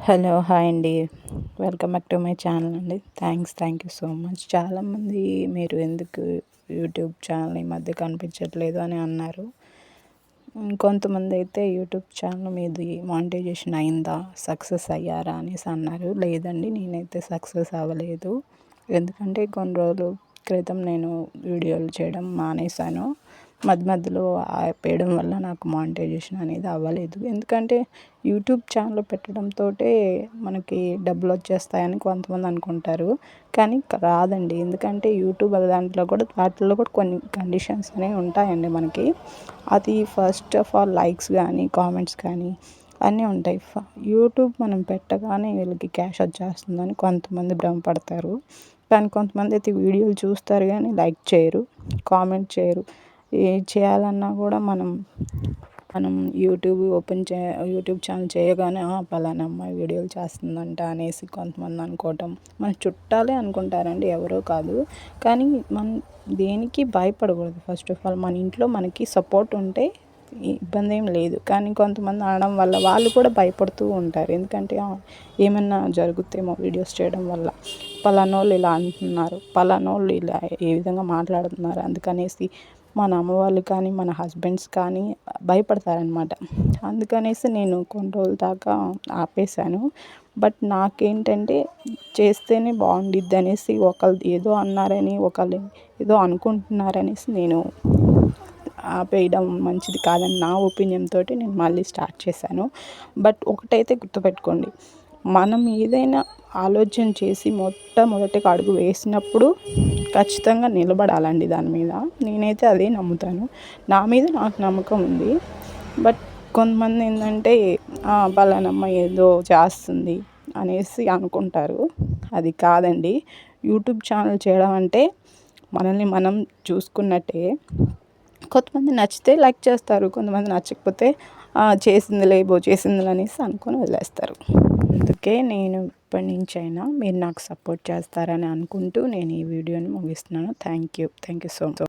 Hello hi అండి. Welcome back to my channel అండి. Thank you so much. చాలామంది మీరు ఎందుకు యూట్యూబ్ ఛానల్ ఈ మధ్య కనిపించట్లేదు అని అన్నారు. ఇంకొంతమంది అయితే యూట్యూబ్ ఛానల్ మీది మానిటైజేషన్ అయిందా, సక్సెస్ అయ్యారా అనేసి అన్నారు. లేదండి, నేనైతే సక్సెస్ అవ్వలేదు. ఎందుకంటే కొన్ని రోజుల క్రితం నేను వీడియోలు చేయడం మానేశాను. మధ్యలో ఆపేయడం వల్ల నాకు మానిటైజేషన్ అనేది అవ్వలేదు. ఎందుకంటే యూట్యూబ్ ఛానల్ పెట్టడంతో మనకి డబ్బులు వచ్చేస్తాయని కొంతమంది అనుకుంటారు, కానీ రాదండి. ఎందుకంటే యూట్యూబ్ దాంట్లో కూడా వాటిల్లో కూడా కొన్ని కండిషన్స్ అనేవి ఉంటాయండి మనకి. అది ఫస్ట్ ఆఫ్ ఆల్ లైక్స్ కానీ కామెంట్స్ కానీ అన్నీ ఉంటాయి. యూట్యూబ్ మనం పెట్టగానే వీళ్ళకి క్యాష్ వచ్చేస్తుందని కొంతమంది భ్రమపడతారు. కానీ కొంతమంది అయితే వీడియోలు చూస్తారు కానీ లైక్ చేయరు, కామెంట్ చేయరు. ఏది చేయాలన్నా కూడా మనం యూట్యూబ్ ఛానల్ చేయగానే పలానా అమ్మాయి వీడియోలు చేస్తుందంట అనేసి కొంతమంది అనుకోవటం. మన చుట్టాలే అనుకుంటారండి, ఎవరో కాదు. కానీ మనం దేనికి భయపడకూడదు. ఫస్ట్ ఆఫ్ ఆల్ మన ఇంట్లో మనకి సపోర్ట్ ఉంటే ఇబ్బంది ఏం లేదు. కానీ కొంతమంది అనడం వల్ల వాళ్ళు కూడా భయపడుతూ ఉంటారు. ఎందుకంటే ఏమన్నా జరుగుతేమో వీడియోస్ చేయడం వల్ల, పలానోళ్ళు ఇలా అంటున్నారు, పలానోళ్ళు ఇలా ఏ విధంగా మాట్లాడుతున్నారు, అందుకనేసి మన అమ్మ వాళ్ళు కానీ మన హస్బెండ్స్ కానీ భయపడతారనమాట. అందుకనేసి నేను కొన్ని రోజుల దాకా ఆపేశాను. బట్ నాకేంటంటే చేస్తేనే బాగుండిద్ది అనేసి, ఒకళ్ళు ఏదో అన్నారని, ఒకళ్ళు ఏదో అనుకుంటున్నారనేసి నేను ఆపేయడం మంచిది కాదని నా ఒపీనియన్ తోటి నేను మళ్ళీ స్టార్ట్ చేశాను. బట్ ఒకటైతే గుర్తుపెట్టుకోండి, మనం ఏదైనా ఆలోచన చేసి మొట్టమొదటిగా అడుగు వేసినప్పుడు ఖచ్చితంగా నిలబడాలండి దాని మీద. నేనైతే అదే నమ్ముతాను. నా మీద నాకు నమ్మకం ఉంది. బట్ కొంతమంది ఏంటంటే పలానమ్మ ఏదో చేస్తుంది అనేసి అనుకుంటారు. అది కాదండి. యూట్యూబ్ ఛానల్ చేయడం అంటే మనల్ని మనం చూసుకున్నట్టే. కొంతమంది నచ్చితే లైక్ చేస్తారు, కొంతమంది నచ్చకపోతే చేసిందిలే అనేసి అనుకొని వదిలేస్తారు. అందుకే నేను ఇప్పటి నుంచైనా మీరు నాకు సపోర్ట్ చేస్తారని అనుకుంటూ నేను ఈ వీడియోని ముగిస్తున్నాను. Thank you so much.